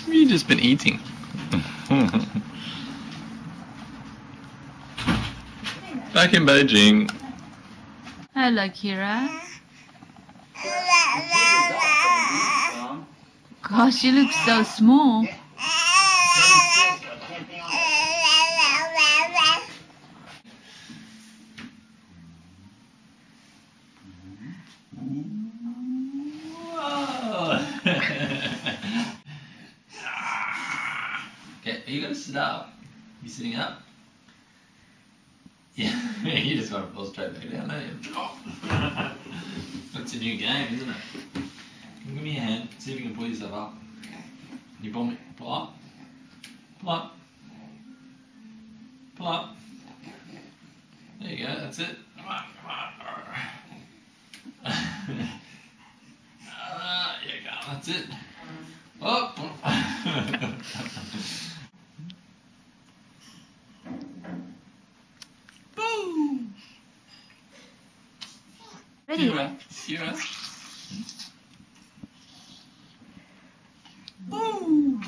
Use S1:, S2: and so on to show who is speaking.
S1: You've just been eating. Back in Beijing.
S2: Hello, Kira. Gosh, you look so small.
S1: Okay, you gotta sit up. You sitting up? Yeah, you just want to fall straight back down, don't you? That's a new game, isn't it? Give me your hand. See if you can pull yourself up. You pull me. Pull up. Pull up. Pull up. There you go. That's it. Come on. Come on. There you go. That's it. Oh. Boom.
S2: Ready?
S1: Kira.
S2: Boom.